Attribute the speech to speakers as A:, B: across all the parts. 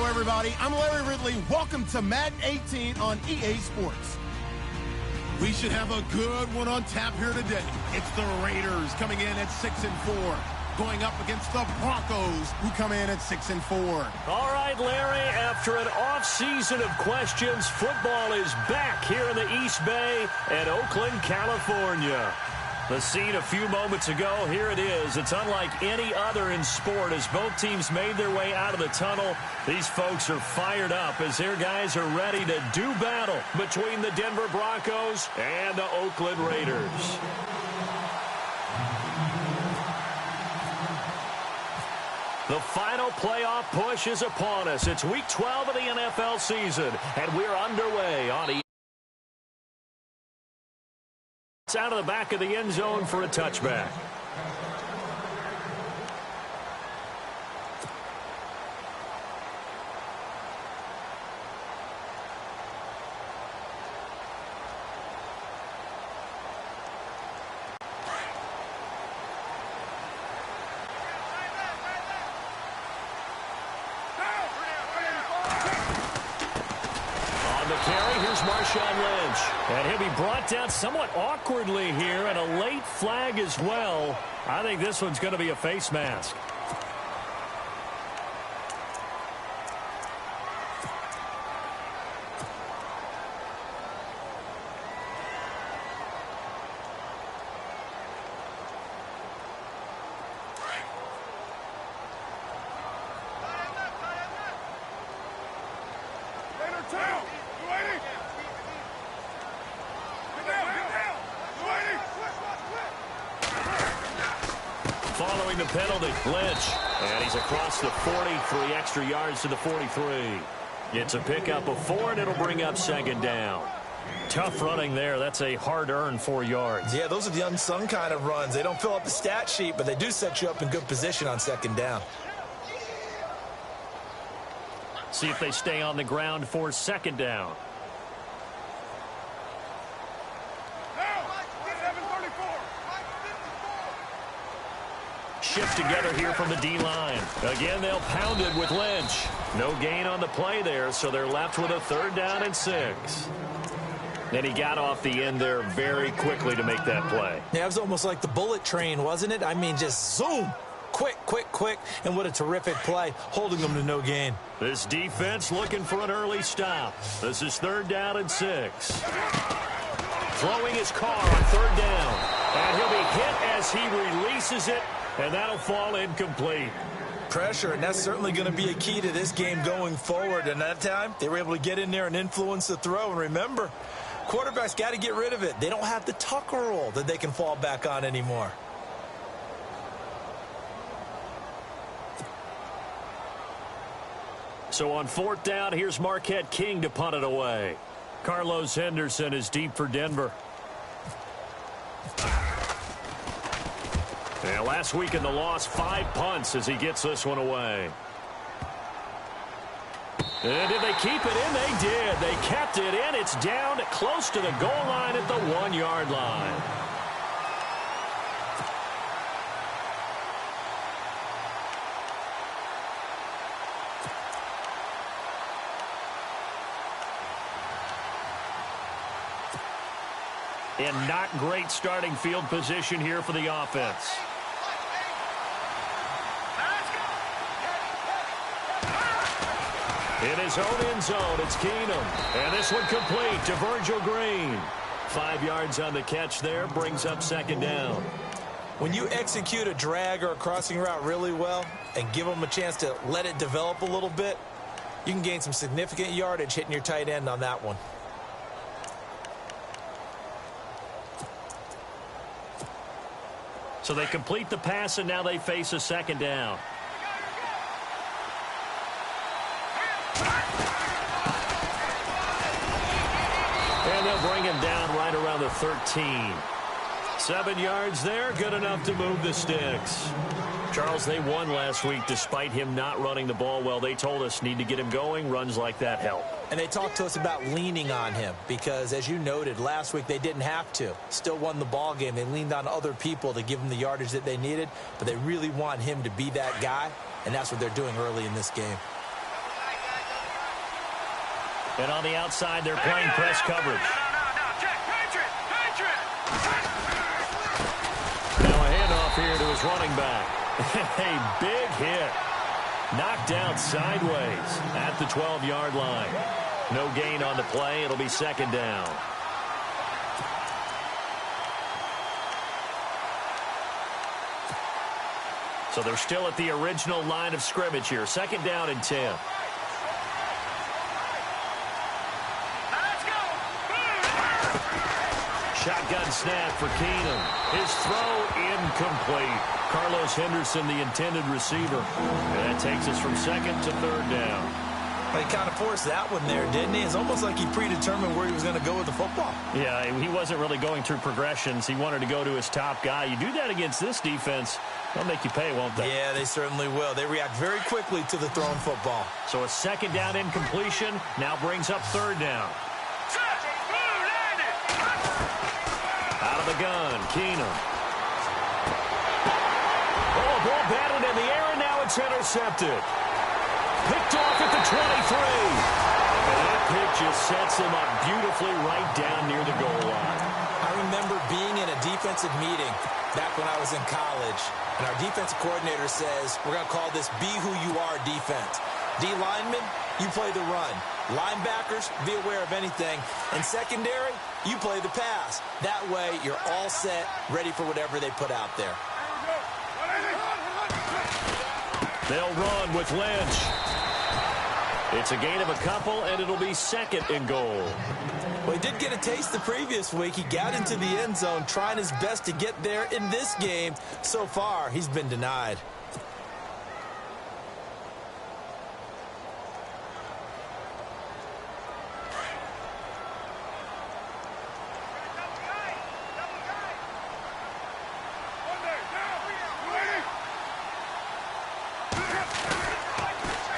A: Hello, everybody. I'm Larry Ridley. Welcome to Madden 18 on EA Sports. We should have a good one on tap here today. It's the Raiders coming in at 6-4, going up against the Broncos, who come in at 6-4.
B: All right, Larry, after an off-season of questions, football is back here in the East Bay at Oakland, California. The scene a few moments ago, here it is. It's unlike any other in sport as both teams made their way out of the tunnel. These folks are fired up as their guys are ready to do battle between the Denver Broncos and the Oakland Raiders. The final playoff push is upon us. It's Week 12 of the NFL season, and we're underway on EA. It's out of the back of the end zone for a touchback. Lynch, and he'll be brought down somewhat awkwardly here, and a late flag as well. I think this one's going to be a face mask. Following the penalty, Lynch, and he's across the 40, 3 extra yards to the 43. It's a pickup of 4, and it'll bring up second down. Tough running there. That's a hard-earned 4 yards.
C: Yeah, those are the unsung kind of runs. They don't fill up the stat sheet, but they do set you up in good position on second down.
B: See if they stay on the ground for second down. Shift together here from the D-line. Again, they'll pound it with Lynch. No gain on the play there, so they're left with a 3rd down and 6. And he got off the end there very quickly to make that play.
C: Yeah, it was almost like the bullet train, wasn't it? I mean, just zoom. Quick, quick, quick. And what a terrific play, holding them to no gain.
B: This defense looking for an early stop. This is 3rd down and 6. Throwing his car on 3rd down. And he'll be hit as he releases it. And that'll fall incomplete.
C: Pressure, and that's certainly going to be a key to this game going forward. And that time, they were able to get in there and influence the throw. And remember, quarterbacks got to get rid of it. They don't have the Tucker rule that they can fall back on anymore.
B: So on 4th down, here's Marquette King to punt it away. Carlos Henderson is deep for Denver. Yeah, last week in the loss, 5 punts as he gets this one away. And did they keep it in? They did. They kept it in. It's down close to the goal line at the 1-yard line. And not great starting field position here for the offense. In his own end zone, it's Keenum. And this one complete to Virgil Green. 5 yards on the catch there, brings up second down.
C: When you execute a drag or a crossing route really well and give them a chance to let it develop a little bit, you can gain some significant yardage hitting your tight end on that one.
B: So they complete the pass, and now they face a second down. And they'll bring him down right around the 13. 7 yards there, good enough to move the sticks. Charles, they won last week despite him not running the ball well. They told us need to get him going. Runs like that help.
C: And they talked to us about leaning on him because, as you noted, last week they didn't have to. Still won the ball game. They leaned on other people to give them the yardage that they needed, but they really want him to be that guy, and that's what they're doing early in this game.
B: And on the outside, they're playing press coverage. Now a handoff here to his running back. A big hit. Knocked out sideways at the 12-yard line. No gain on the play. It'll be second down. So they're still at the original line of scrimmage here. Second down and 10. Shotgun snap for Keenum. His throw incomplete. Carlos Henderson, the intended receiver. And that takes us from second to third down.
C: He kind of forced that one there, didn't he? It's almost like he predetermined where he was going to go with the football.
B: Yeah, he wasn't really going through progressions. He wanted to go to his top guy. You do that against this defense, they'll make you pay, won't they?
C: Yeah, they certainly will. They react very quickly to the thrown football.
B: So a second down incompletion now brings up third down. Out of the gun, Keenum. Oh, ball batted in the air, and now it's intercepted. Picked off at the 23. And that pick just sets him up beautifully right down near the goal line.
C: I remember being in a defensive meeting back when I was in college, and our defensive coordinator says, we're going to call this Be Who You Are defense. D linemen, you play the run. Linebackers, be aware of anything. And secondary, you play the pass. That way, you're all set, ready for whatever they put out there.
B: They'll run with Lynch. It's a gain of a couple, and it'll be second and goal.
C: Well, he did get a taste the previous week. He got into the end zone, trying his best to get there in this game. So far, he's been denied.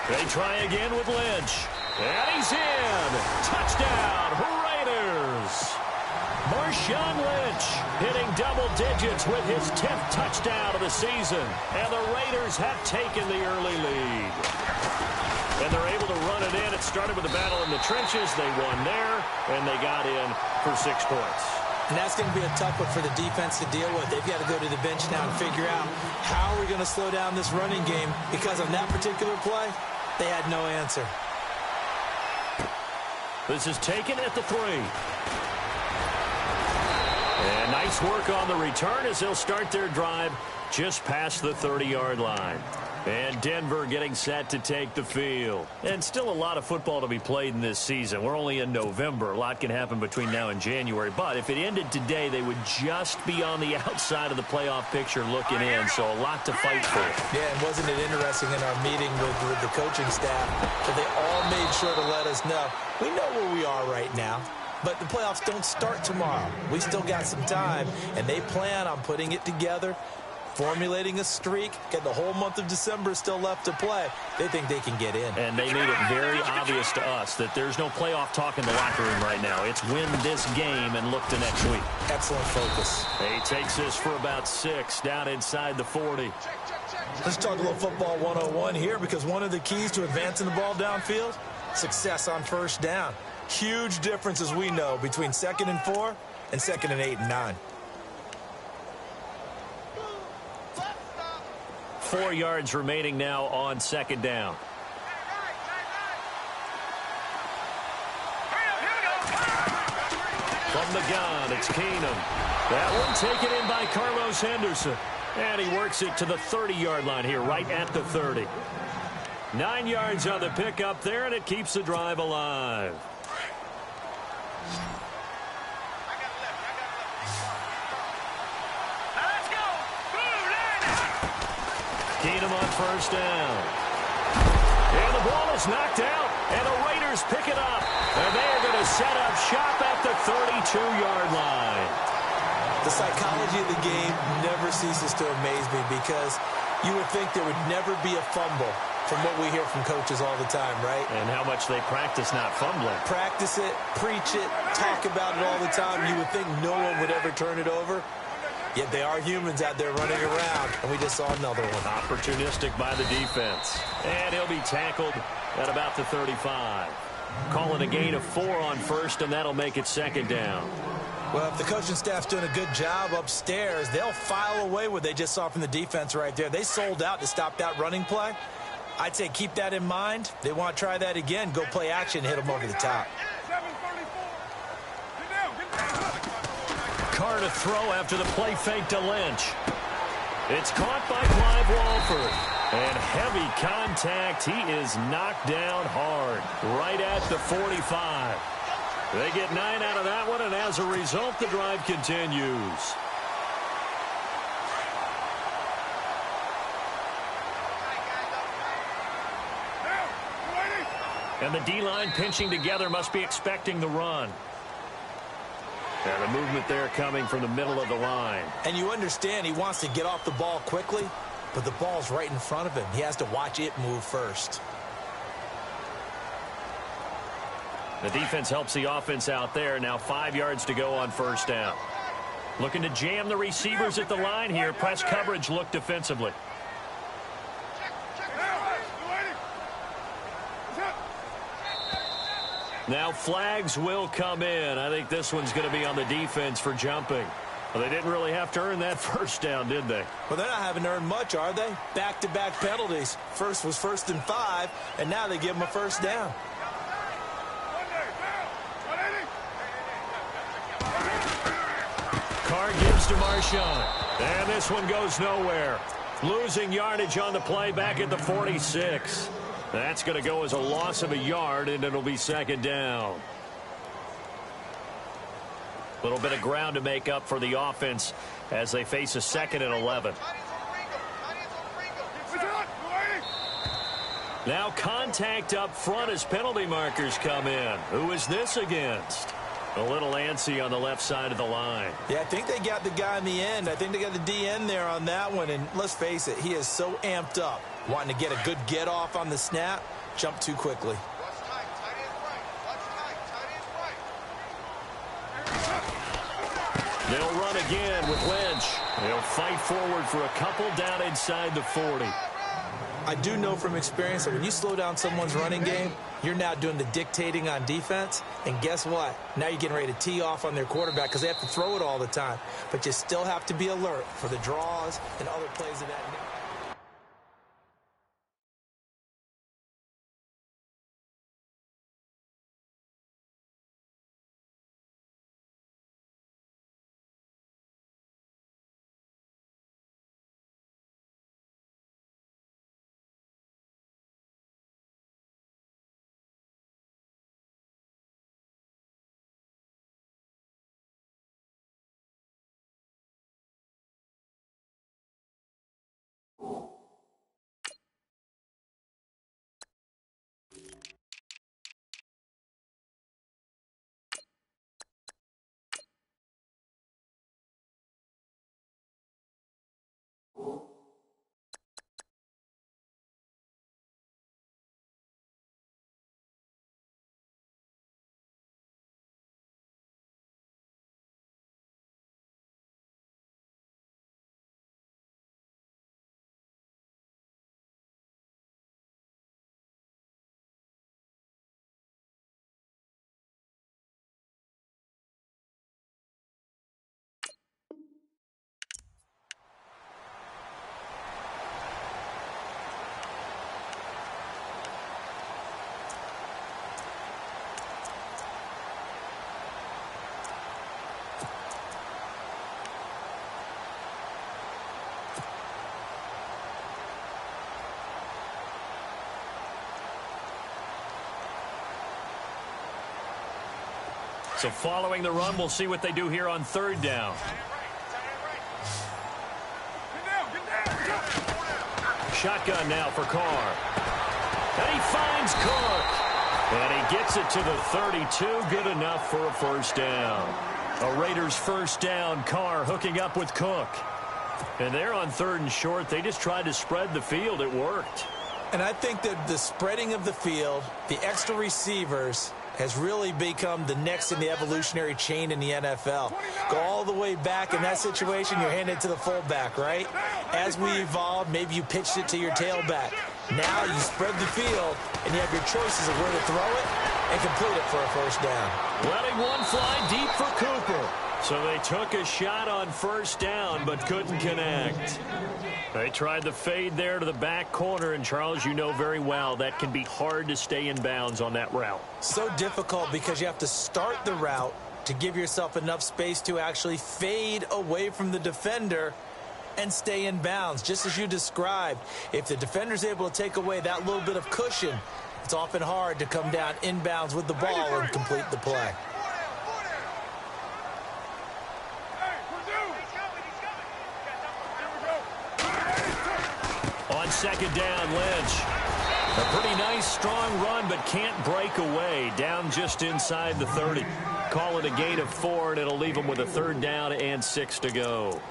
B: They try again with Lynch. And he's in. Touchdown, Raiders. Marshawn Lynch hitting double digits with his 10th touchdown of the season. And the Raiders have taken the early lead. And they're able to run it in. It started with a battle in the trenches. They won there, and they got in for 6 points.
C: And that's going to be a tough one for the defense to deal with. They've got to go to the bench now and figure out how are we going to slow down this running game, because on that particular play, they had no answer.
B: This is taken at the 3. And nice work on the return as they'll start their drive just past the 30-yard line. And Denver getting set to take the field. And still a lot of football to be played in this season. We're only in November. A lot can happen between now and January. But if it ended today, they would just be on the outside of the playoff picture looking in. So a lot to fight for.
C: Yeah, and wasn't it interesting in our meeting with the coaching staff that they all made sure to let us know, we know where we are right now, but the playoffs don't start tomorrow. We still got some time, and they plan on putting it together, formulating a streak, get the whole month of December still left to play. They think they can get in.
B: And they made it very obvious to us that there's no playoff talk in the locker room right now. It's win this game and look to next week.
C: Excellent focus.
B: He takes this for about 6 down inside the 40.
C: Let's talk a little football 101 here, because one of the keys to advancing the ball downfield, success on first down. Huge difference, as we know, between 2nd and 4 and 2nd and 8 and 9.
B: 4 yards remaining now on second down. From the gun, it's Keenum. That one taken in by Carlos Henderson. And he works it to the 30-yard line here, right at the 30. 9 yards on the pickup there, and it keeps the drive alive. Keenum on first down. And the ball is knocked out, and the Raiders pick it up. And they are going to set up shop at the 32-yard line.
C: The psychology of the game never ceases to amaze me, because you would think there would never be a fumble from what we hear from coaches all the time, right?
B: And how much they practice not fumbling.
C: Practice it, preach it, talk about it all the time. You would think no one would ever turn it over. Yet they are humans out there running around, and we just saw another one.
B: Opportunistic by the defense. And he'll be tackled at about the 35. Call it a gain of 4 on first, and that'll make it second down.
C: Well, if the coaching staff's doing a good job upstairs, they'll file away what they just saw from the defense right there. They sold out to stop that running play. I'd say keep that in mind. They want to try that again. Go play action, hit them over the top.
B: Carr to throw after the play fake to Lynch. It's caught by Clive Walford. And heavy contact. He is knocked down hard right at the 45. They get 9 out of that one, and as a result, the drive continues. And the D-line pinching together, must be expecting the run. And the movement there coming from the middle of the line.
C: And you understand he wants to get off the ball quickly, but the ball's right in front of him. He has to watch it move first.
B: The defense helps the offense out there. Now 5 yards to go on first down. Looking to jam the receivers at the line here. Press coverage look defensively. Now flags will come in. I think this one's going to be on the defense for jumping. Well, they didn't really have to earn that first down, did they?
C: Well, they're not having to earn much, are they? Back-to-back penalties. First was 1st and 5, and now they give them a first down.
B: Carr gives to Marshawn. And this one goes nowhere. Losing yardage on the play back at the 46. That's going to go as a loss of a yard, and it'll be second down. A little bit of ground to make up for the offense as they face a 2nd and 11. Now contact up front as penalty markers come in. Who is this against? A little antsy on the left side of the line.
C: Yeah, I think they got the guy in the end. I think they got the DN there on that one. And let's face it, he is so amped up, wanting to get a good get off on the snap, jump too quickly.
B: They'll run again with Lynch. They'll fight forward for a couple down inside the 40.
C: I do know from experience that when you slow down someone's running game, you're now doing the dictating on defense. And guess what? Now you're getting ready to tee off on their quarterback because they have to throw it all the time. But you still have to be alert for the draws and other plays of that nature.
B: So following the run, we'll see what they do here on 3rd down. Shotgun now for Carr. And he finds Cook. And he gets it to the 32. Good enough for a first down. A Raiders first down. Carr hooking up with Cook. And they're on 3rd and short. They just tried to spread the field. It worked.
C: And I think that the spreading of the field, the extra receivers, has really become the next in the evolutionary chain in the NFL. Go all the way back in that situation, you're handing it to the fullback, right? As we evolved, maybe you pitched it to your tailback. Now you spread the field, and you have your choices of where to throw it and complete it for a first down.
B: Letting one fly deep for Cooper. So they took a shot on first down but couldn't connect. They tried the fade there to the back corner, and Charles, you know very well that can be hard to stay in bounds on that route.
C: So difficult because you have to start the route to give yourself enough space to actually fade away from the defender and stay in bounds, just as you described. If the defender's able to take away that little bit of cushion, it's often hard to come down inbounds with the ball and complete the play.
B: On second down, Lynch. A pretty nice, strong run, but can't break away. Down just inside the 30. Call it a gain of 4, and it'll leave them with a third down and 6 to go.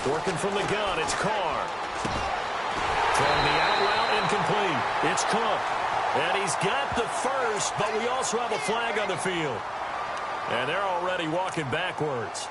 B: Working from the gun, it's Carr. Throwing the out route, incomplete. It's Cook. And he's got the first, but we also have a flag on the field. And they're already walking backwards.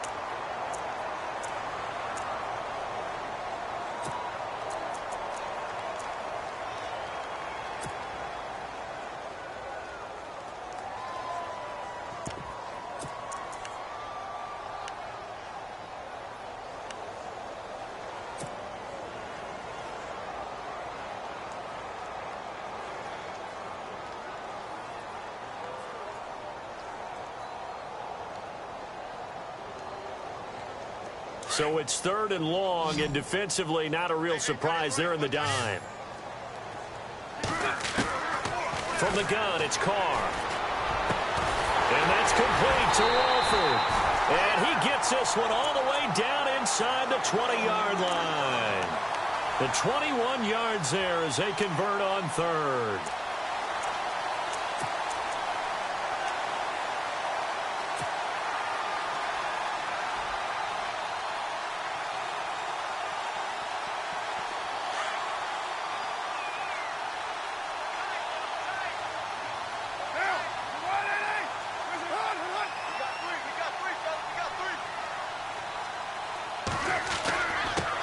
B: So it's third and long, and defensively not a real surprise. They're in the dime. From the gun, it's Carr. And that's complete to Walford. And he gets this one all the way down inside the 20-yard line. The 21 yards there as they convert on third.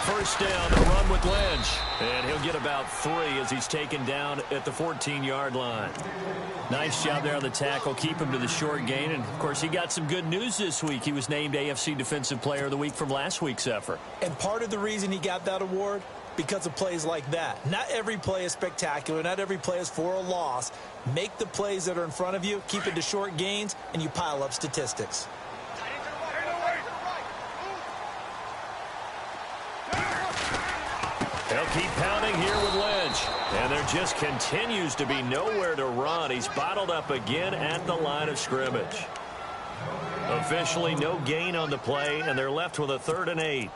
B: First down, the run with Lynch. And he'll get about 3 as he's taken down at the 14-yard line. Nice job there on the tackle. Keep him to the short gain. And, of course, he got some good news this week. He was named AFC Defensive Player of the Week from last week's effort.
C: And part of the reason he got that award, because of plays like that. Not every play is spectacular. Not every play is for a loss. Make the plays that are in front of you, keep it to short gains, and you pile up statistics.
B: They'll keep pounding here with Lynch. And there just continues to be nowhere to run. He's bottled up again at the line of scrimmage. Officially no gain on the play, and they're left with a 3rd and 8.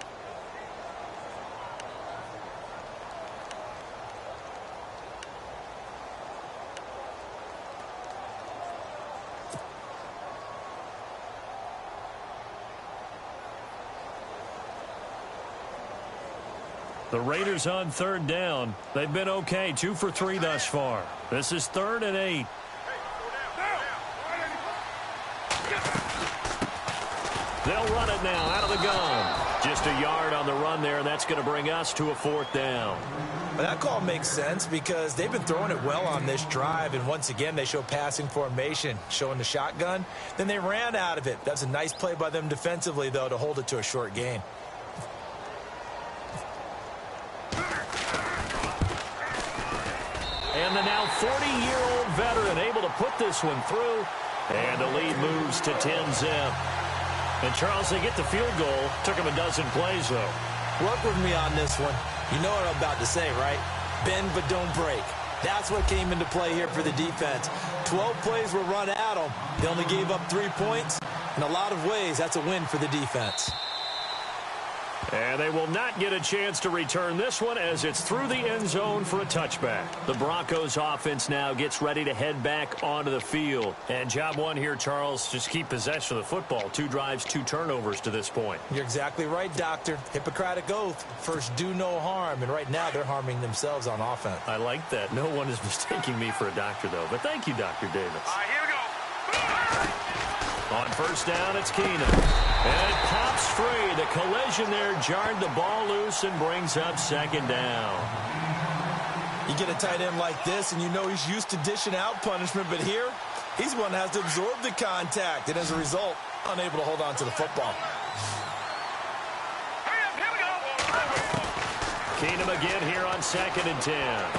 B: The Raiders on 3rd down. They've been okay, 2 for 3 thus far. This is 3rd and 8. They'll run it now out of the gun. Just a yard on the run there, and that's going to bring us to a 4th down.
C: Well, that call makes sense because they've been throwing it well on this drive, and once again they show passing formation, showing the shotgun. Then they ran out of it. That's a nice play by them defensively, though, to hold it to a short gain.
B: And the now 40-year-old veteran able to put this one through. And the lead moves to 10-zip. And, Charles, they get the field goal. Took him a dozen plays, though.
C: Work with me on this one. You know what I'm about to say, right? Bend but don't break. That's what came into play here for the defense. 12 plays were run at them. They only gave up 3 points. In a lot of ways, that's a win for the defense.
B: And they will not get a chance to return this one as it's through the end zone for a touchback. The Broncos offense now gets ready to head back onto the field. And job one here, Charles, just keep possession of the football. 2 drives, 2 turnovers to this point.
C: You're exactly right, Doctor. Hippocratic oath. First, do no harm. And right now, they're harming themselves on offense.
B: I like that. No one is mistaking me for a doctor, though. But thank you, Dr. Davis.
D: All right, here we go.
B: On first down, it's Keenum. And it pops free. The collision there jarred the ball loose and brings up second down.
C: You get a tight end like this, and you know he's used to dishing out punishment, but here, he's one that has to absorb the contact, and as a result, unable to hold on to the football.
D: Hurry up, here we go.
B: Keenum again here on 2nd and 10.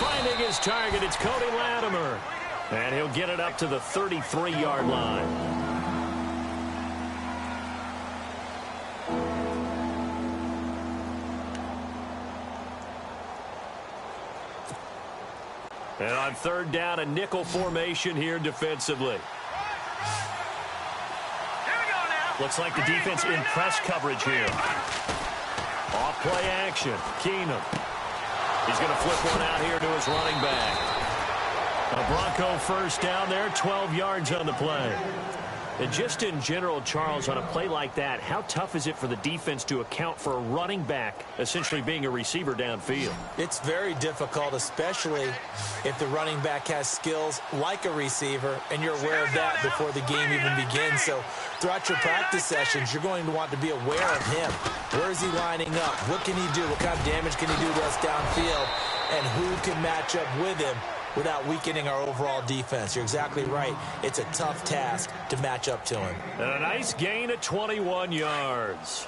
B: Finding his target, it's Cody Latimer. And he'll get it up to the 33-yard line. And on 3rd down, a nickel formation here defensively.
D: Here we go now.
B: Looks like the defense in press coverage here. Off play action. Keenum. He's going to flip one out here to his running back. A Bronco first down there, 12 yards on the play. And just in general, Charles, on a play like that, how tough is it for the defense to account for a running back essentially being a receiver downfield?
C: It's very difficult, especially if the running back has skills like a receiver, and you're aware of that before the game even begins. So throughout your practice sessions, you're going to want to be aware of him. Where is he lining up? What can he do? What kind of damage can he do to us downfield? And who can match up with him without weakening our overall defense? You're exactly right. It's a tough task to match up to him.
B: And a nice gain of 21 yards.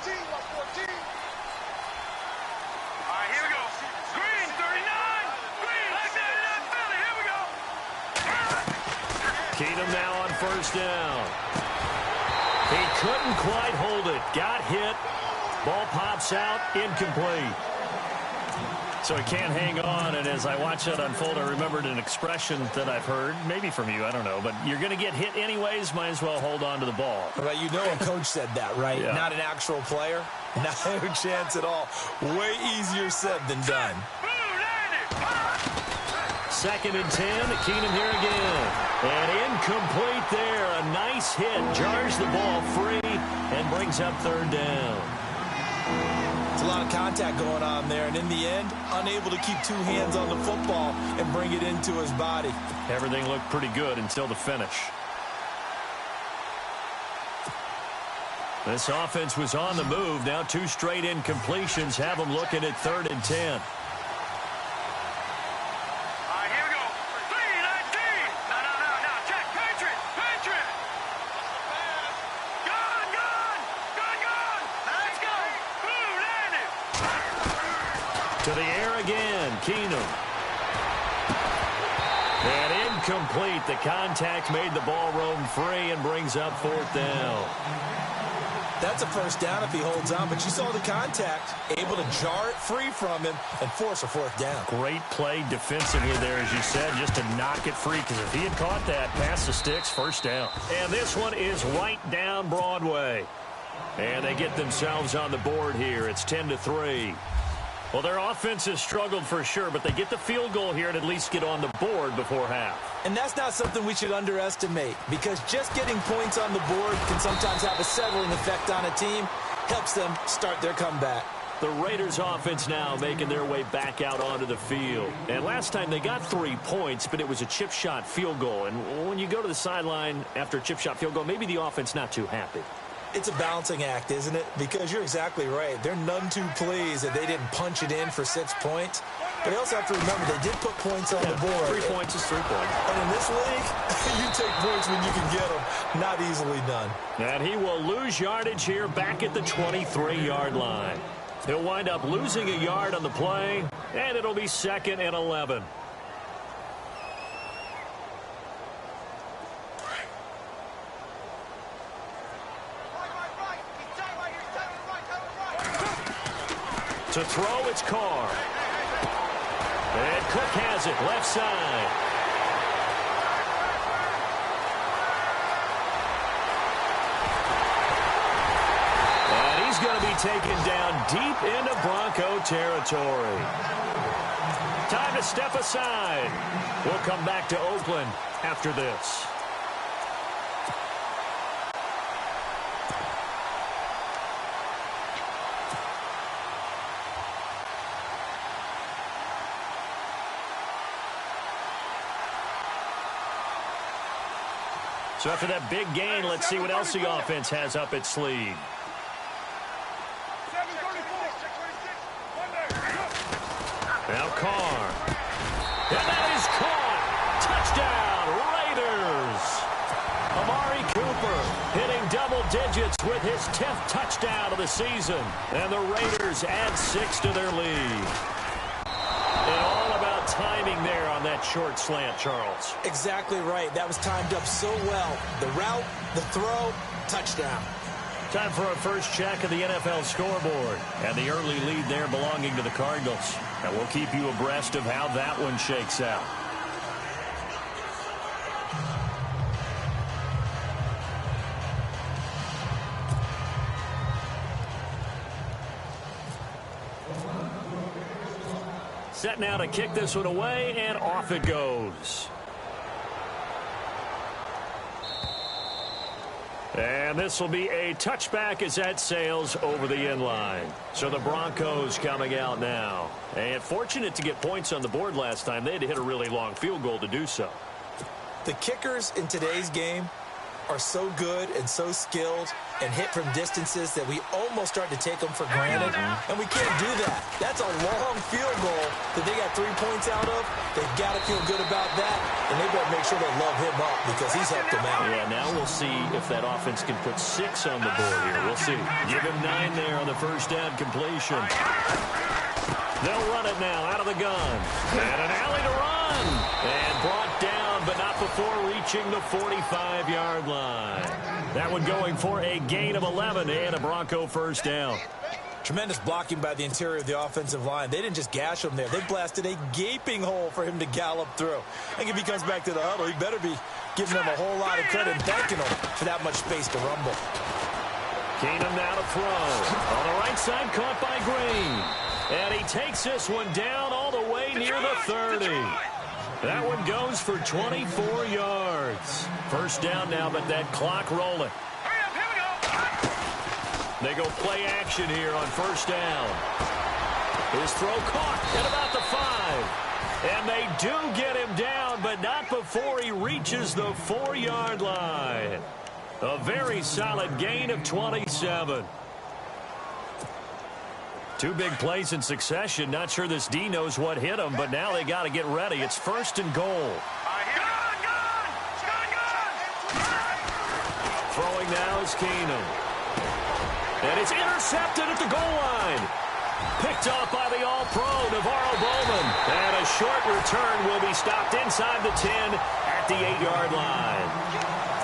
D: 14. All right, here we go. Green, 39. Green, like that in that belly. Here we go.
B: Keenum now on first down. He couldn't quite hold it. Got hit. Ball pops out. Incomplete. So he can't hang on, and as I watch that unfold, I remembered an expression that I've heard, maybe from you, I don't know, but you're going to get hit anyways, might as well hold on to the ball.
C: Well, you know a coach said that, right?
B: Yeah.
C: Not an actual player. Not a chance at all. Way easier said than done.
B: 2nd and 10, Keenum here again. And incomplete there. A nice hit, jars the ball free, and brings up 3rd down.
C: It's a lot of contact going on there, and in the end, unable to keep 2 hands on the football and bring it into his body.
B: Everything looked pretty good until the finish. This offense was on the move. Now 2 straight incompletions have them looking at 3rd and 10. To the air again, Keenum. And incomplete. The contact made the ball roam free and brings up 4th down.
C: That's a first down if he holds on, but you saw the contact. Able to jar it free from him and force a 4th down.
B: Great play defensively there, as you said, just to knock it free, because if he had caught that, past the sticks, first down. And this one is right down Broadway. And they get themselves on the board here. It's 10-3. Well, their offense has struggled for sure, but they get the field goal here and at least get on the board before half.
C: And that's not something we should underestimate, because just getting points on the board can sometimes have a settling effect on a team. Helps them start their comeback.
B: The Raiders offense now making their way back out onto the field. And last time they got 3 points, but it was a chip shot field goal. And when you go to the sideline after a chip shot field goal, maybe the offense not too happy.
C: It's a balancing act, isn't it? Because you're exactly right. They're none too pleased that they didn't punch it in for 6 points. But they also have to remember they did put points on the board.
B: 3 points is 3 points.
C: And in this league, you take points when you can get them. Not easily done.
B: And he will lose yardage here back at the 23-yard line. He'll wind up losing a yard on the play, and it'll be 2nd and 11. To throw, it's Carr. And Cook has it, left side. taken down deep into Bronco territory. Time to step aside. We'll come back to Oakland after this. So after that big gain, let's see what else the offense has up its sleeve. Now Carr. And that is caught. Touchdown, Raiders. Amari Cooper hitting double digits with his 10th touchdown of the season. And the Raiders add 6 to their lead. And all about timing there on that short slant, Charles.
C: Exactly right. That was timed up so well. The route, the throw, touchdown.
B: Time for our first check of the NFL scoreboard. And the early lead there belonging to the Cardinals. And we'll keep you abreast of how that one shakes out. Set now to kick this one away, and off it goes. And this will be a touchback as that sails over the end line. So the Broncos coming out now. And fortunate to get points on the board last time. They had to hit a really long field goal to do so.
C: The kickers in today's game are so good and so skilled and hit from distances that we almost start to take them for granted. And we can't do that. That's a long field goal that they got 3 points out of. They've got to feel good about that, and they better make sure they love him up because he's helped them out.
B: Yeah, now we'll see if that offense can put 6 on the board here. We'll see. Give him 9 there on the first down completion. They'll run it now out of the gun. And an alley to run. And brought down, but not before reaching the 45-yard line. That one going for a gain of 11 and a Bronco first down.
C: Tremendous blocking by the interior of the offensive line. They didn't just gash him there. They blasted a gaping hole for him to gallop through. I think if he comes back to the huddle, he better be giving them a whole lot of credit and thanking them for that much space to rumble.
B: Keenum now to throw. On the right side, caught by Green. And he takes this one down all the way near the 30. That one goes for 24 yards. First down now, but that clock rolling. They go play action here on first down. His throw caught at about the 5. And they do get him down, but not before he reaches the 4-yard line. A very solid gain of 27. 2 big plays in succession. Not sure this D knows what hit him, but now they got to get ready. It's first and goal. Throwing now is Keenum. And it's intercepted at the goal line. Picked off by the All-Pro, Navarro Bowman. And a short return will be stopped inside the 10 at the 8-yard line.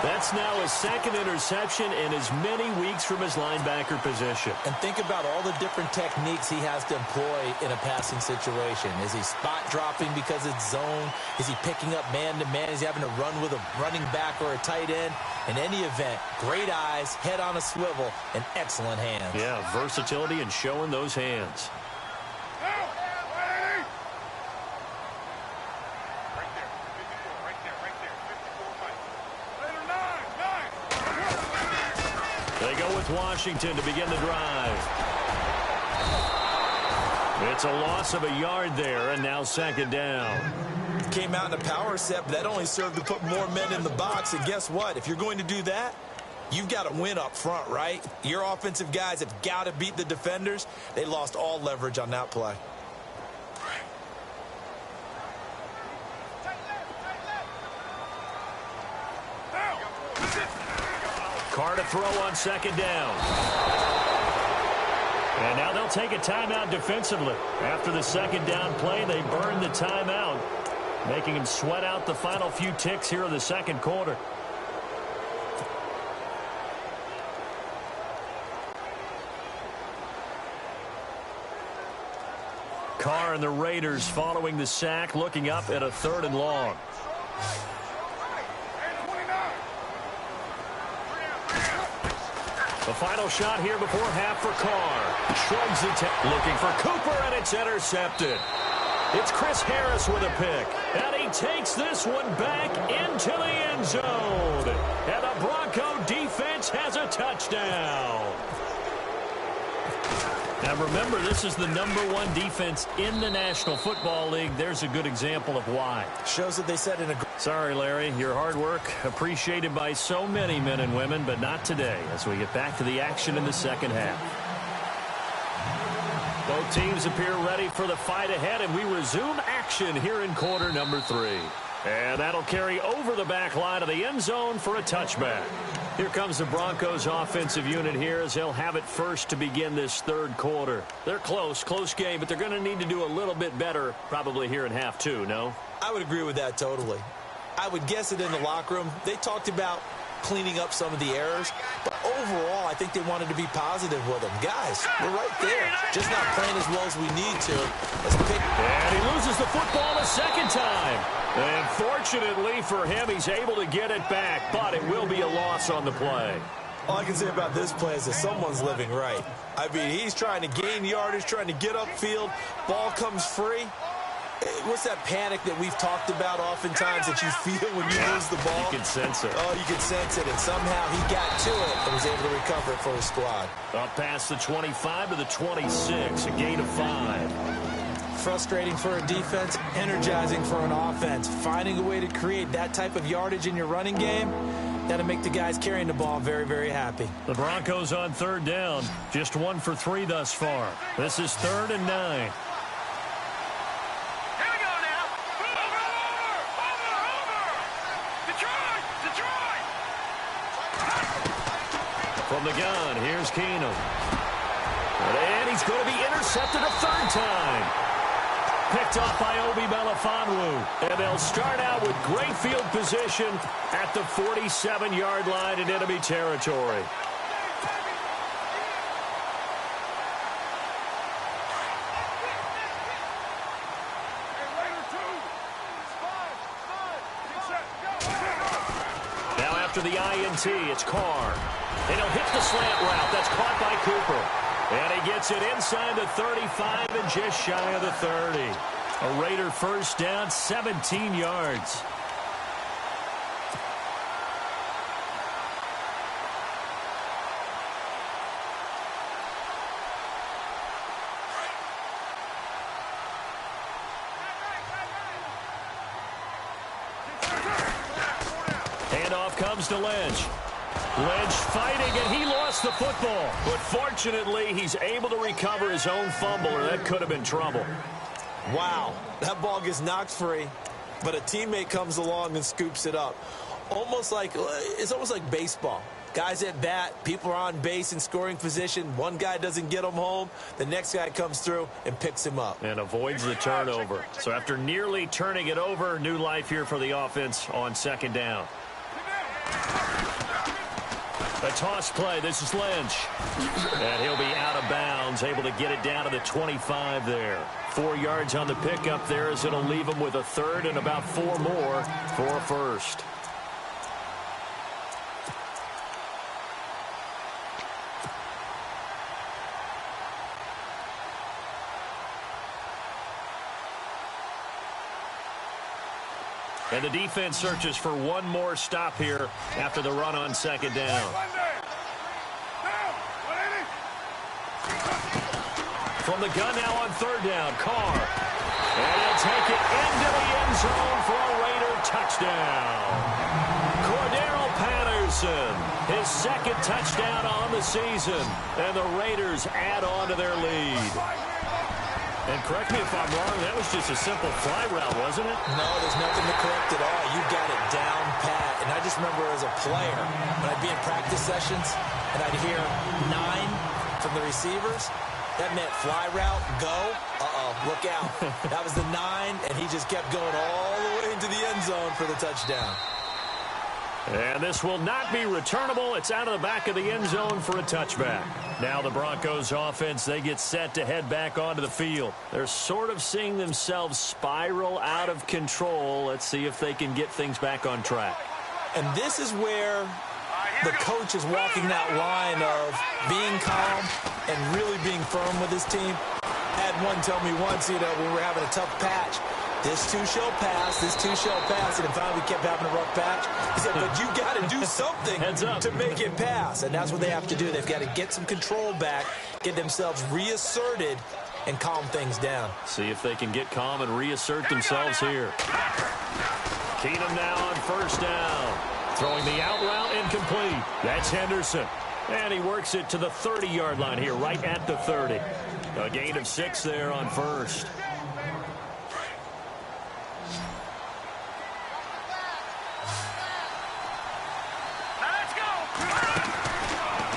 B: That's now his second interception in as many weeks from his linebacker position.
C: And think about all the different techniques he has to employ in a passing situation. Is he spot dropping because it's zone? Is he picking up man-to-man? Is he having to run with a running back or a tight end? In any event, great eyes, head on a swivel, and excellent hands.
B: Yeah, versatility and showing those hands. They go with Washington to begin the drive. It's a loss of a yard there, and now second down.
C: Came out in a power set, but that only served to put more men in the box. And guess what? If you're going to do that, you've got to win up front, right? Your offensive guys have got to beat the defenders. They lost all leverage on that play.
B: Carr to throw on second down. And now they'll take a timeout defensively. After the second down play, they burn the timeout, making him sweat out the final few ticks here in the second quarter. Carr and the Raiders following the sack, looking up at a 3rd and long. The final shot here before half for Carr. Shrugs the looking for Cooper, and it's intercepted. It's Chris Harris with a pick. And he takes this one back into the end zone. And the Bronco defense has a touchdown. Now remember, this is the #1 defense in the National Football League. There's a good example of why.
C: Shows that they set in a...
B: Sorry, Larry. Your hard work appreciated by so many men and women, but not today as we get back to the action in the second half. Both teams appear ready for the fight ahead, and we resume action here in quarter number 3. And that'll carry over the back line of the end zone for a touchback. Here comes the Broncos offensive unit here as they'll have it first to begin this third quarter. They're close game, but they're going to need to do a little bit better probably here in half 2, no?
C: I would agree with that totally. I would guess that in the locker room, they talked about cleaning up some of the errors, but overall, I think they wanted to be positive with them. Guys, we're right there. Just not playing as well as we need to.
B: And he loses the football a second time. And fortunately for him, he's able to get it back, but it will be a loss on the play.
C: All I can say about this play is that someone's living right. I mean, he's trying to gain yardage, trying to get upfield. Ball comes free. What's that panic that we've talked about oftentimes that you feel when you lose the ball?
B: You can sense it.
C: Oh, you can sense it, and somehow he got to it and was able to recover it for his squad.
B: Up past the 25 to the 26, a gain of 5.
C: Frustrating for a defense, energizing for an offense. Finding a way to create that type of yardage in your running game, that'll make the guys carrying the ball very, very happy.
B: The Broncos on third down, just 1 for 3 thus far. This is 3rd and 9. From the gun, here's Keenum. And he's going to be intercepted a 3rd time. Picked off by Obi Melifonwu. And they'll start out with great field position at the 47-yard line in enemy territory. Now after the INT, it's Carr. And he'll hit the slant route. That's caught by Cooper. And he gets it inside the 35 and just shy of the 30. A Raider first down, 17 yards. Handoff comes to Lynch. Lynch fighting, and he lost the football. But fortunately, he's able to recover his own fumble, or that could have been trouble.
C: Wow, that ball gets knocked free, but a teammate comes along and scoops it up. It's almost like baseball. Guys at bat, people are on base in scoring position. One guy doesn't get him home. The next guy comes through and picks him up.
B: And avoids the turnover. So after nearly turning it over, new life here for the offense on 2nd down. A toss play. This is Lynch. And he'll be out of bounds, able to get it down to the 25 there. 4 yards on the pickup there as it'll leave him with a 3rd and about 4 more for a 1st. And the defense searches for one more stop here after the run on 2nd down. From the gun now on 3rd down, Carr. And he'll take it into the end zone for a Raider touchdown. Cordero Patterson, his 2nd touchdown on the season. And the Raiders add on to their lead. And correct me if I'm wrong, that was just a simple fly route, wasn't it?
C: No, there's nothing to correct at all. You got it down pat. And I just remember as a player, when I'd be in practice sessions and I'd hear 9 from the receivers, that meant fly route, go. Uh-oh, look out. That was the 9, and he just kept going all the way into the end zone for the touchdown.
B: And this will not be returnable. It's out of the back of the end zone for a touchback. Now the Broncos offense, they get set to head back onto the field. They're sort of seeing themselves spiral out of control. Let's see if they can get things back on track.
C: And this is where the coach is walking that line of being calm and really being firm with his team. I had one tell me once, when we were having a tough patch, this too shall pass, this too shall pass, and finally we kept having a rough patch. He said, but you got to do something to make it pass, and that's what they have to do. They've got to get some control back, get themselves reasserted, and calm things down.
B: See if they can get calm and reassert themselves here. Keenum now on first down. Throwing the out route incomplete. That's Henderson. And he works it to the 30-yard line here, right at the 30. A gain of 6 there on first.
D: Let's go.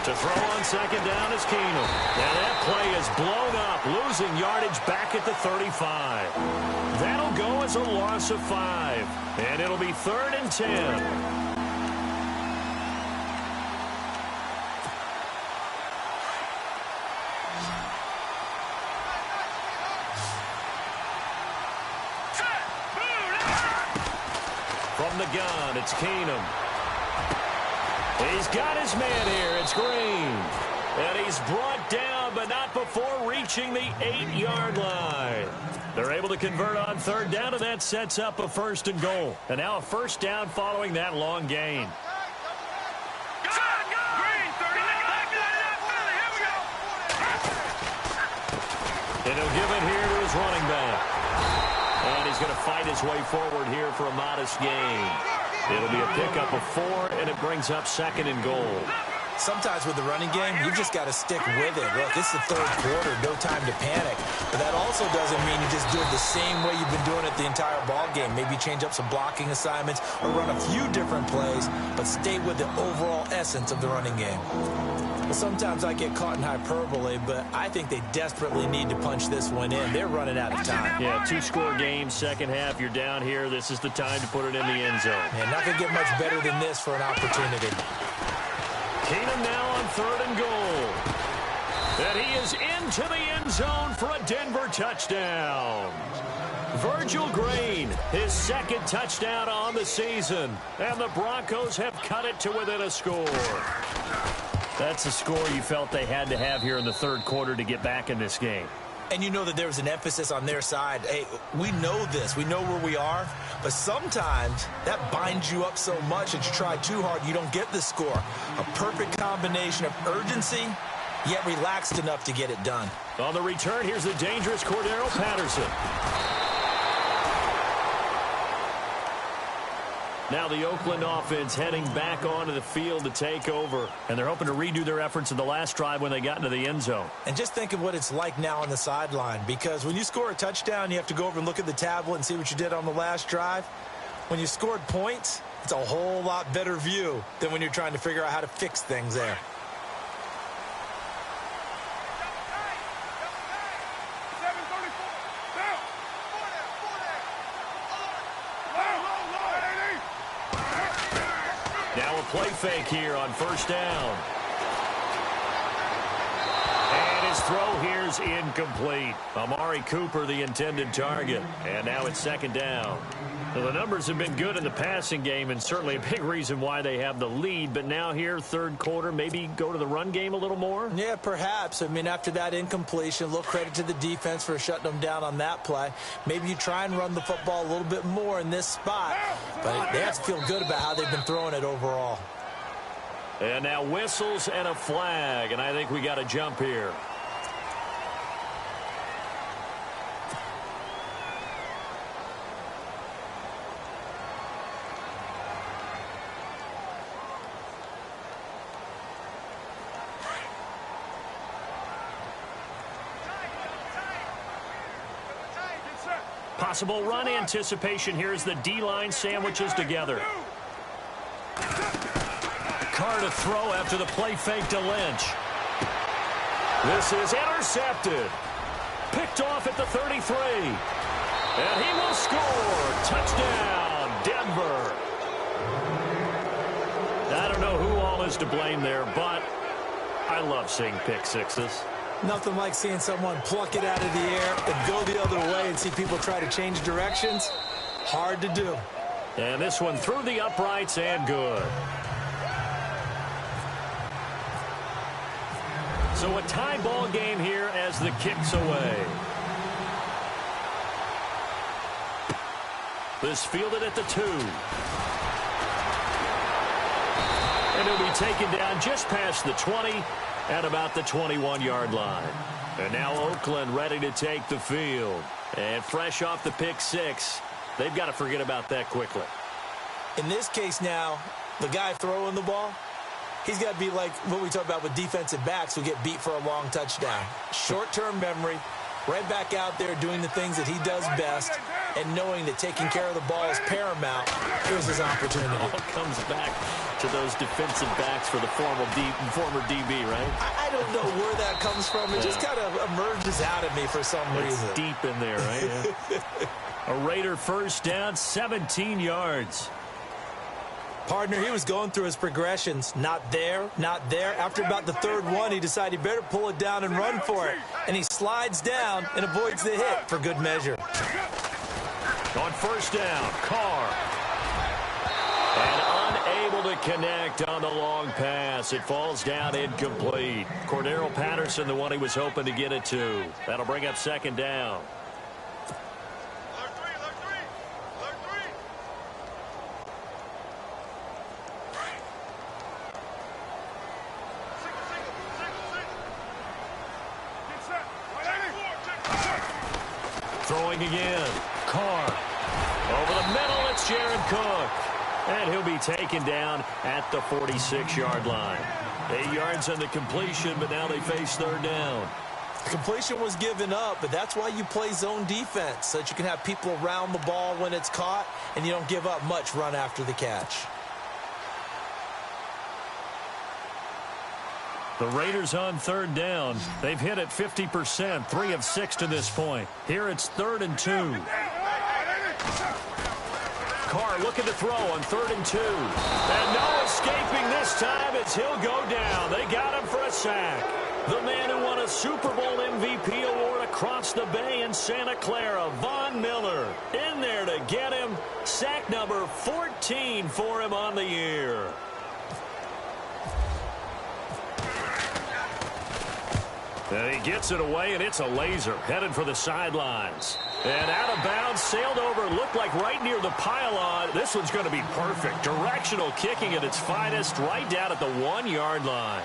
B: To throw on second down is Keenum. And that play is blown up, losing yardage back at the 35. That'll go as a loss of 5. And it'll be 3rd and 10. From the gun, it's Keenum. He's got his man here. It's Green. And he's brought down, but not before reaching the 8-yard line. They're able to convert on 3rd down, and that sets up a 1st and goal. And now a 1st down following that long gain. And he'll give it here to his running back. And he's going to fight his way forward here for a modest gain. It'll be a pickup of 4, and it brings up 2nd and goal.
C: Sometimes with the running game, you've just got to stick with it. Look, it's the 3rd quarter, no time to panic. But that also doesn't mean you just do it the same way you've been doing it the entire ball game. Maybe change up some blocking assignments or run a few different plays, but stay with the overall essence of the running game. Well, sometimes I get caught in hyperbole, but I think they desperately need to punch this one in. They're running out of time.
B: Yeah, 2-score game, second half. You're down here. This is the time to put it in the end zone.
C: Man, not going to get much better than this for an opportunity.
B: Keenum now on 3rd and goal. And he is into the end zone for a Denver touchdown. Virgil Green, his 2nd touchdown on the season. And the Broncos have cut it to within a score. That's a score you felt they had to have here in the 3rd quarter to get back in this game.
C: And you know that there's an emphasis on their side. Hey, we know this. We know where we are. But sometimes that binds you up so much that you try too hard, you don't get the score. A perfect combination of urgency, yet relaxed enough to get it done.
B: On the return, here's the dangerous Cordero Patterson. Now the Oakland offense heading back onto the field to take over. And they're hoping to redo their efforts in the last drive when they got into the end zone.
C: And just think of what it's like now on the sideline. Because when you score a touchdown, you have to go over and look at the tablet and see what you did on the last drive. When you scored points, it's a whole lot better view than when you're trying to figure out how to fix things there.
B: Now a play fake here on 1st down. And his throw here is incomplete. Amari Cooper, the intended target. And now it's 2nd down. Well, the numbers have been good in the passing game, and certainly a big reason why they have the lead. But now here, 3rd quarter, maybe go to the run game a little more? Yeah, perhaps. I mean, after that incompletion, a little credit to the defense for shutting them down on that play. Maybe you try and run the football a little bit more in this spot. But they have to feel good about how they've been throwing it overall. And now whistles and a flag, and I think we got a jump here. Possible run anticipation here as the D-line sandwiches together. Carr to throw after the play fake to Lynch. This is intercepted. Picked off at the 33. And he will score. Touchdown, Denver. I don't know who all is to blame there, but I love seeing pick sixes.
C: Nothing like seeing someone pluck it out of the air and go the other way and see people try to change directions. Hard to do.
B: And this one through the uprights and good. So a tie ball game here as the kick's away. This fielded at the 2. And he'll be taken down just past the 20 at about the 21-yard line. And now Oakland ready to take the field. And fresh off the pick 6, they've got to forget about that quickly.
C: In this case now, the guy throwing the ball, he's got to be like what we talk about with defensive backs who get beat for a long touchdown. Short-term memory, right back out there doing the things that he does best, and knowing that taking care of the ball is paramount. Here's his opportunity.
B: It all comes back to those defensive backs for the former DB, right?
C: I don't know where that comes from. It just kind of emerges out of me for some reason.
B: It's deep in there, right? Yeah. A Raider first down, 17 yards.
C: Partner, he was going through his progressions. Not there, not there. After about the third one, he decided he better pull it down and run for it. And he slides down and avoids the hit for good measure.
B: On first down, Carr. And unable to connect on the long pass. It falls down incomplete. Cordero Patterson, the one he was hoping to get it to. That'll bring up second down. Throwing again. Carr. Over the middle, it's Jared Cook. And he'll be taken down at the 46-yard line. 8 yards on the completion, but now they face third down.
C: Completion was given up, but that's why you play zone defense, so that you can have people around the ball when it's caught, and you don't give up much run after the catch.
B: The Raiders on third down. They've hit it 50%, 3 of 6 to this point. Here it's 3rd and 2. Carr looking to throw on 3rd and 2. And no escaping this time as he'll go down. They got him for a sack. The man who won a Super Bowl MVP award across the bay in Santa Clara, Von Miller, in there to get him. Sack number 14 for him on the year. And he gets it away, and it's a laser headed for the sidelines. And out of bounds, sailed over, looked like right near the pylon. This one's going to be perfect. Directional kicking at its finest, right down at the 1-yard line.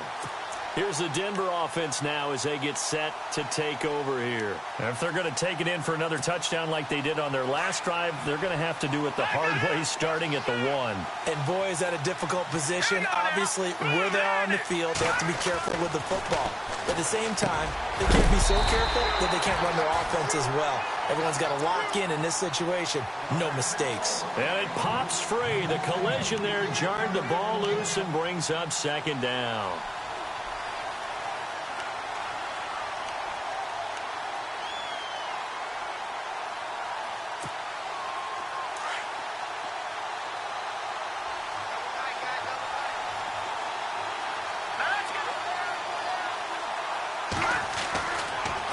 B: Here's the Denver offense now as they get set to take over here. And if they're going to take it in for another touchdown like they did on their last drive, they're going to have to do it the hard way, starting at the 1.
C: And boy, is that a difficult position. Obviously, where they are on the field, they have to be careful with the football. But at the same time, they can't be so careful that they can't run their offense as well. Everyone's got to lock in this situation. No mistakes.
B: And it pops free. The collision there jarred the ball loose and brings up second down.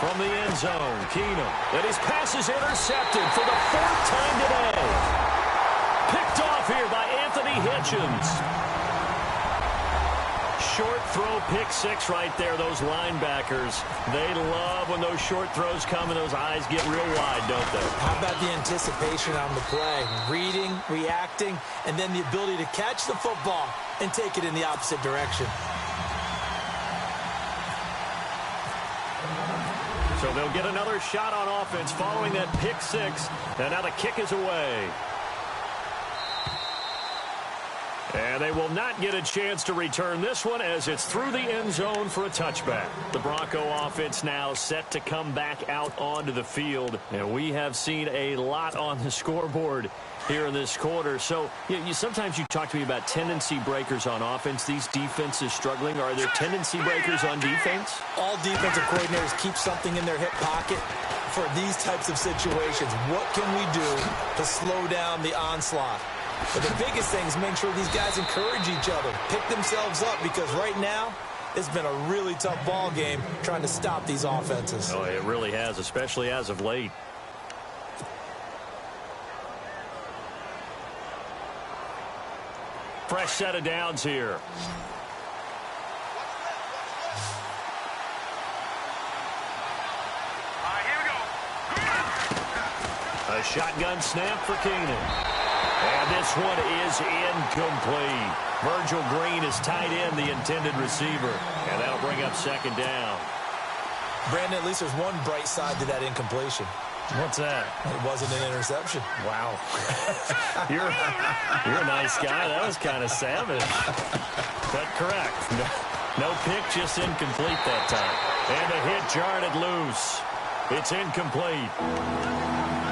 B: From the end zone, Keenum. And his pass is intercepted for the 4th time today. Picked off here by Anthony Hitchens. Short throw, pick 6 right there, those linebackers. They love when those short throws come and those eyes get real wide, don't they?
C: How about the anticipation on the play? Reading, reacting, and then the ability to catch the football and take it in the opposite direction.
B: So they'll get another shot on offense following that pick 6. And now the kick is away. And they will not get a chance to return this one as it's through the end zone for a touchback. The Bronco offense now set to come back out onto the field. And we have seen a lot on the scoreboard here in this quarter. So sometimes you talk to me about tendency breakers on offense. These defenses struggling. Are there tendency breakers on defense?
C: All defensive coordinators keep something in their hip pocket for these types of situations. What can we do to slow down the onslaught? But the biggest thing is make sure these guys encourage each other, pick themselves up, because right now it's been a really tough ball game trying to stop these offenses.
B: Oh, it really has, especially as of late. Fresh set of downs here. A shotgun snap for Keenan. And this one is incomplete. Virgil Green is tight end, the intended receiver. And that'll bring up second down.
C: Brandon, at least there's one bright side to that incompletion.
B: What's that?
C: It wasn't an interception.
B: Wow. You're a nice guy. That was kind of savage. But correct. No pick, just incomplete that time. And a hit jarred it loose. It's incomplete.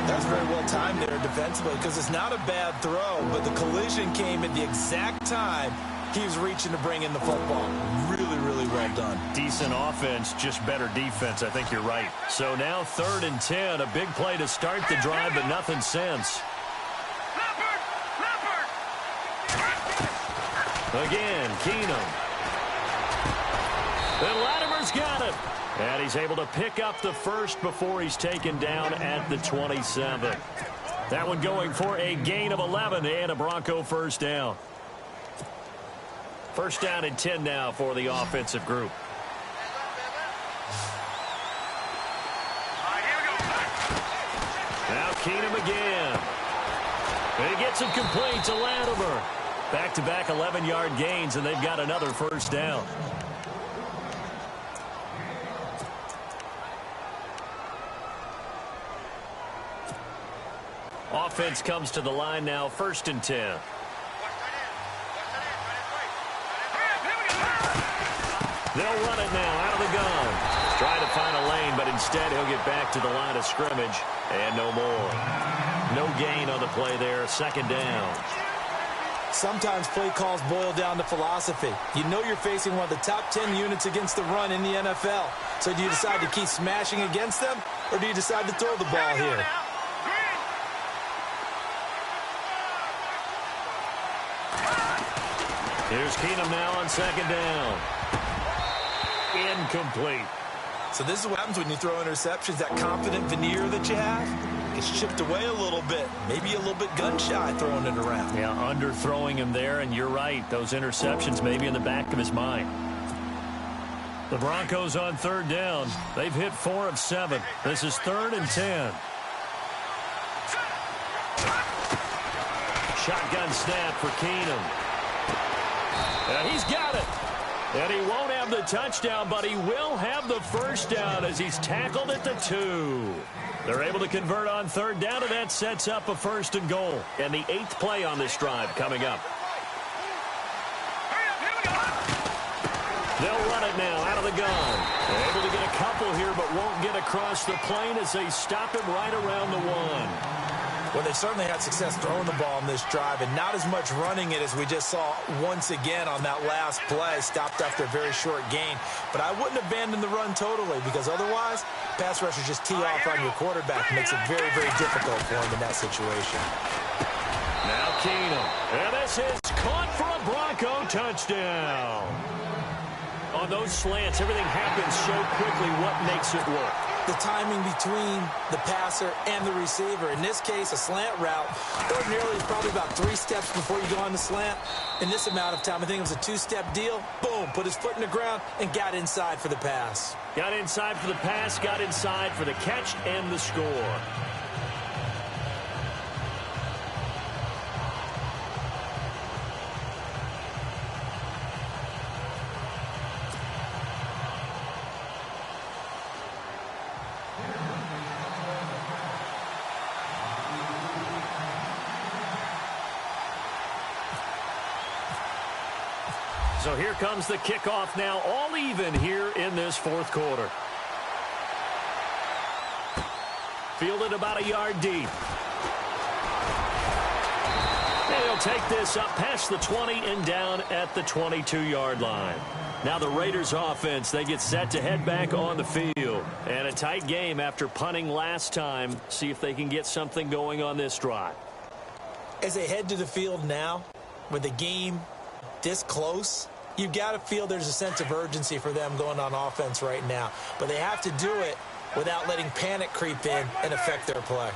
C: That's very well timed there defensively because it's not a bad throw, but the collision came at the exact time he was reaching to bring in the football. Really, really well done.
B: Decent offense, just better defense. I think you're right. So now 3rd and 10. A big play to start the drive, but nothing since. Again, Keenum. And Latimer's got it. And he's able to pick up the first before he's taken down at the 27. That one going for a gain of 11 and a Bronco first down. First down and 10 now for the offensive group. Now Keenum again. And he gets it complete to Latimer. Back-to-back 11-yard gains, and they've got another first down. Offense comes to the line now, 1st and 10. They'll run it now out of the gun. Trying to find a lane, but instead he'll get back to the line of scrimmage. And no more. No gain on the play there. 2nd down.
C: Sometimes play calls boil down to philosophy. You know you're facing one of the top 10 units against the run in the NFL. So do you decide to keep smashing against them, or do you decide to throw the ball here?
B: Here's Keenum now on 2nd down. Incomplete.
C: So this is what happens when you throw interceptions. That confident veneer that you have gets chipped away a little bit. Maybe a little bit gun-shy throwing it around.
B: Yeah, underthrowing him there, and you're right. Those interceptions may be in the back of his mind. The Broncos on 3rd down. They've hit 4 of 7. This is 3rd and 10. Shotgun snap for Keenum. And he's got it. And he won't have the touchdown, but he will have the first down as he's tackled at the 2. They're able to convert on 3rd down, and that sets up a 1st and goal. And the 8th play on this drive coming up. They'll run it now out of the gun. They're able to get a couple here, but won't get across the plane as they stop him right around the 1.
C: Well, they certainly had success throwing the ball on this drive, and not as much running it as we just saw once again on that last play, stopped after a very short gain. But I wouldn't abandon the run totally, because otherwise, pass rushers just tee off on your quarterback. It makes it very, very difficult for him in that situation.
B: Now Keenum. And this is caught for a Bronco touchdown. On those slants, everything happens so quickly. What makes it work?
C: The timing between the passer and the receiver. In this case, a slant route ordinarily is probably about 3 steps before you go on the slant. In this amount of time, I think it was a 2-step deal. Boom, put his foot in the ground and got inside for the pass.
B: Got inside for the pass, got inside for the catch and the score. So here comes the kickoff now, all even here in this 4th quarter. Fielded about a yard deep. And he'll take this up past the 20 and down at the 22-yard line. Now the Raiders offense, they get set to head back on the field. And a tight game after punting last time. See if they can get something going on this drive.
C: As they head to the field now, with the game this close, you've got to feel there's a sense of urgency for them going on offense right now. But they have to do it without letting panic creep in and affect their play.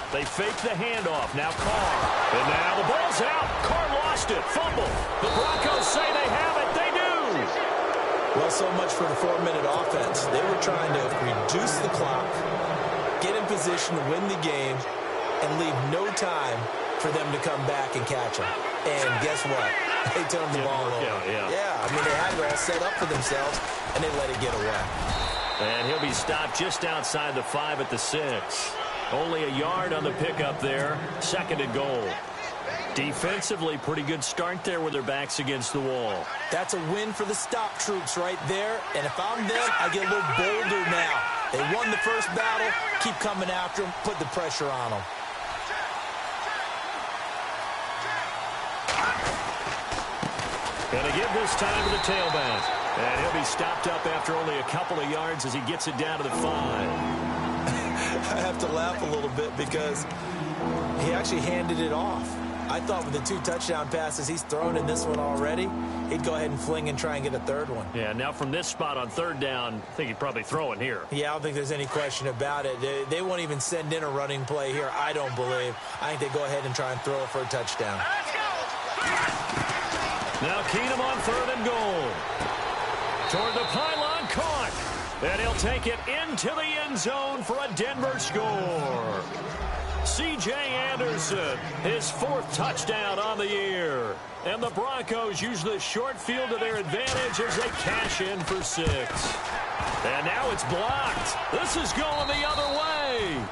B: They fake the handoff. Now Carr. And now the ball's out. Carr lost it. Fumble. The Broncos say they have it. They do.
C: Well, so much for the 4-minute offense. They were trying to reduce the clock, get him in position to win the game and leave no time for them to come back and catch them. And guess what? They turned the ball over. Yeah, I mean, they had it all set up for themselves, and they let it get away.
B: And he'll be stopped just outside the 5 at the 6. Only a yard on the pickup there. 2nd and goal. Defensively, pretty good start there with their backs against the wall.
C: That's a win for the stop troops right there. And if I'm them, I get a little bolder now. They won the first battle. Keep coming after them. Put the pressure on them.
B: Going to give this time to the tailback. And he'll be stopped up after only a couple of yards as he gets it down to the 5.
C: I have to laugh a little bit because he actually handed it off. I thought with the 2 touchdown passes he's thrown in this one already, he'd go ahead and fling and try and get a 3rd one.
B: Yeah, now from this spot on 3rd down, I think he'd probably throw it here.
C: Yeah, I don't think there's any question about it. They won't even send in a running play here, I don't believe. I think they go ahead and try and throw it for a touchdown.
B: Now Keenum on 3rd and goal. Toward the pylon, caught. And he'll take it into the end zone for a Denver score. C.J. Anderson, his 4th touchdown on the year. And the Broncos use the short field to their advantage as they cash in for 6. And now it's blocked. This is going the other way.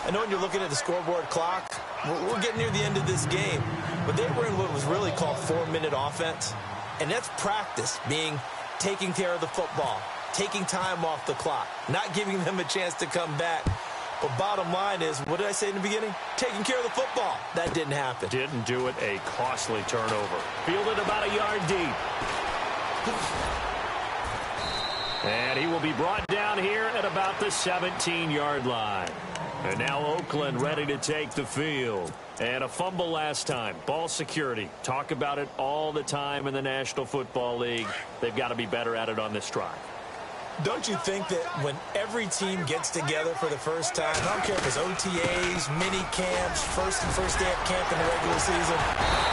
C: I know when you're looking at the scoreboard clock, we're getting near the end of this game. But they were in what was really called 4-minute offense. And that's practice, being taking care of the football, taking time off the clock, not giving them a chance to come back. But bottom line is, what did I say in the beginning? Taking care of the football. That didn't happen.
B: Didn't do it. A costly turnover. Fielded about a yard deep. And he will be brought down here at about the 17-yard line. And now Oakland ready to take the field. And a fumble last time. Ball security. Talk about it all the time in the National Football League. They've got to be better at it on this drive.
C: Don't you think that when every team gets together for the first time, I don't care if it's OTAs, mini camps, first day of camp in the regular season,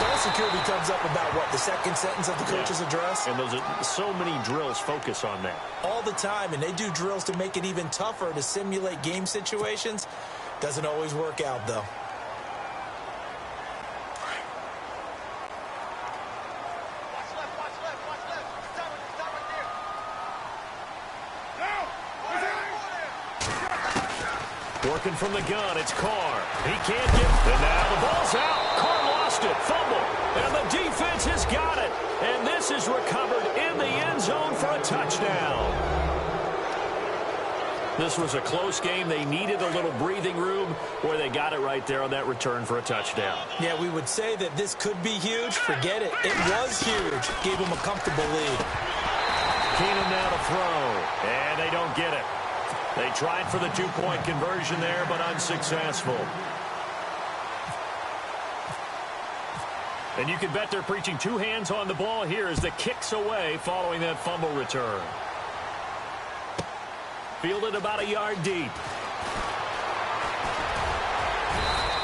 C: ball security comes up about what, the 2nd sentence of the coach's address?
B: And those are so many drills focus on that.
C: All the time, and they do drills to make it even tougher to simulate game situations. Doesn't always work out, though.
B: Working from the gun, it's Carr. He can't get it. And now the ball's out. Carr lost it. Fumble. And the defense has got it. And this is recovered in the end zone for a touchdown. This was a close game. They needed a little breathing room. Boy, they got it right there on that return for a touchdown.
C: Yeah, we would say that this could be huge. Forget it. It was huge. Gave them a comfortable lead.
B: Keenum now to throw. And they don't get it. They tried for the 2-point conversion there, but unsuccessful. And you can bet they're preaching 2 hands on the ball here as the kick's away following that fumble return. Fielded about a yard deep.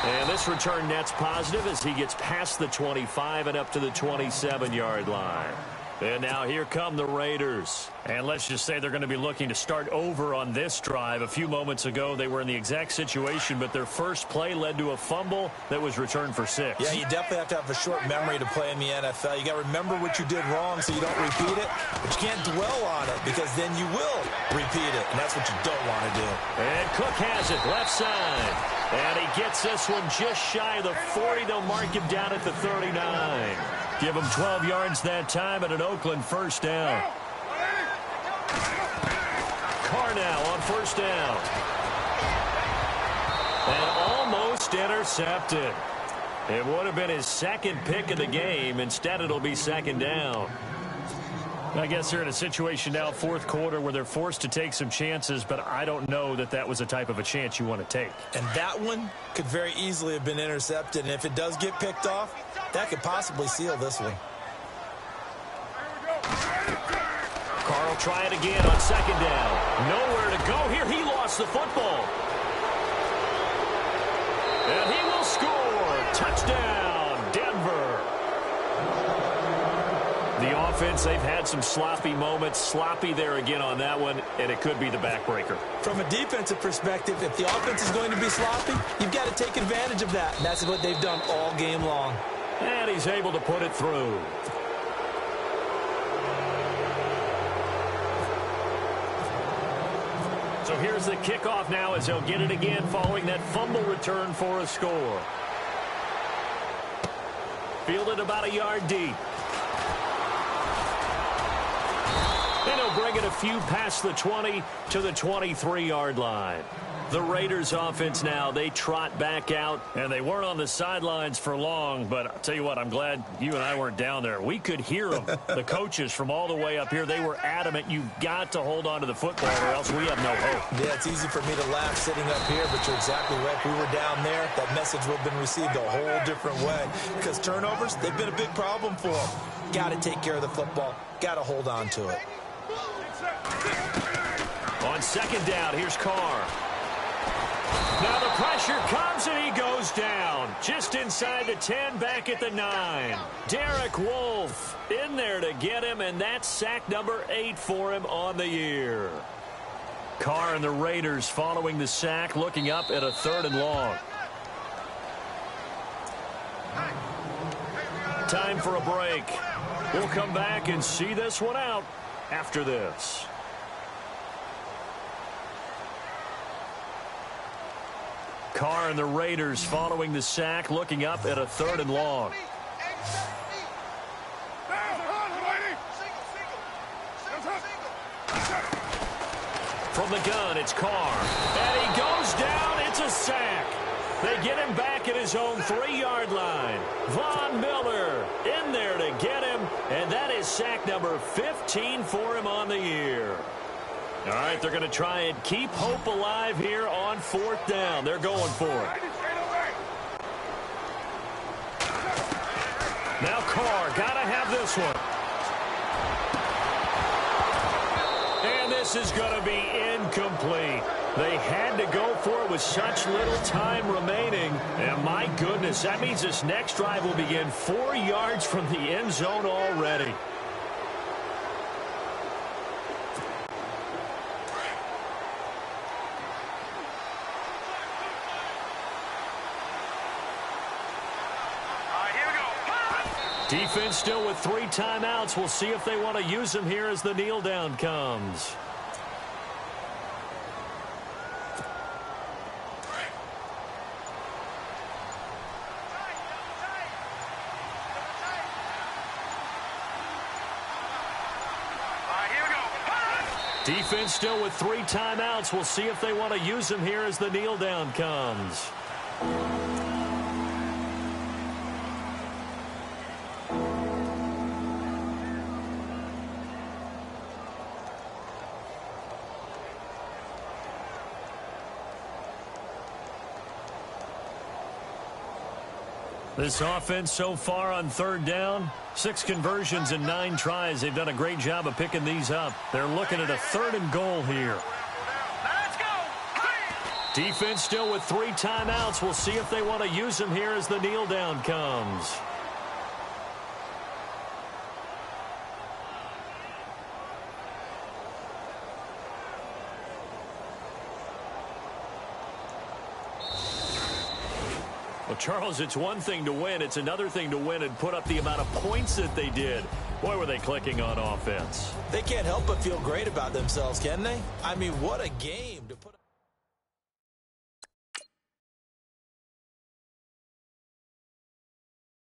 B: And this return net's positive as he gets past the 25 and up to the 27-yard line. And now here come the Raiders. And let's just say they're going to be looking to start over on this drive. A few moments ago, they were in the exact situation, but their first play led to a fumble that was returned for 6.
C: Yeah, you definitely have to have a short memory to play in the NFL. You got to remember what you did wrong so you don't repeat it, but you can't dwell on it because then you will repeat it, and that's what you don't want to do.
B: And Cook has it, left side. And he gets this one just shy of the 40. They'll mark him down at the 39. Give him 12 yards that time at an Oakland first down. Carr now on first down. And almost intercepted. It would have been his 2nd pick of the game. Instead, it'll be 2nd down. I guess they're in a situation now, 4th quarter, where they're forced to take some chances, but I don't know that that was the type of a chance you want to take.
C: And that one could very easily have been intercepted, and if it does get picked off, that could possibly seal this one.
B: Carr will try it again on 2nd down. Nowhere to go here. He lost the football. And he will score. Touchdown, Denver. The offense, they've had some sloppy moments. Sloppy there again on that one, and it could be the backbreaker.
C: From a defensive perspective, if the offense is going to be sloppy, you've got to take advantage of that. And that's what they've done all game long.
B: And he's able to put it through. So here's the kickoff now as they'll get it again following that fumble return for a score. Fielded about a yard deep. And he'll bring it a few past the 20 to the 23-yard line. The Raiders offense now, they trot back out, and they weren't on the sidelines for long, but I'll tell you what, I'm glad you and I weren't down there. We could hear them, the coaches from all the way up here. They were adamant, you've got to hold on to the football or else we have no hope.
C: Yeah, it's easy for me to laugh sitting up here, but you're exactly right. If we were down there, that message would have been received a whole different way because turnovers, they've been a big problem for them. Got to take care of the football. Got to hold on to it.
B: On second down, here's Carr. Now the pressure comes and he goes down. Just inside the 10, back at the 9. Derek Wolfe in there to get him, and that's sack number 8 for him on the year. Carr and the Raiders following the sack, looking up at a 3rd and long. Time for a break. We'll come back and see this one out after this. Carr and the Raiders following the sack, looking up at a 3rd and long. From the gun, it's Carr. And he goes down. It's a sack. They get him back at his own 3-yard line. Von Miller in there to get him, and that is sack number 15 for him on the year. All right, they're going to try and keep hope alive here on 4th down. They're going for it. Now Carr, got to have this one. And this is going to be incomplete. They had to go for it with such little time remaining. And my goodness, that means this next drive will begin 4 yards from the end zone already. Defense still with 3 timeouts. We'll see if they want to use them here as the kneel down comes. Defense still with 3 timeouts. We'll see if they want to use them here as the kneel down comes. This offense so far on 3rd down, 6 conversions and 9 tries. They've done a great job of picking these up. They're looking at a 3rd and goal here.
D: Let's go.
B: Defense still with 3 timeouts. We'll see if they want to use them here as the kneel down comes. Well, Charles, it's one thing to win. It's another thing to win and put up the amount of points that they did. Boy, were they clicking on offense.
C: They can't help but feel great about themselves, can they? I mean, what a game to put up.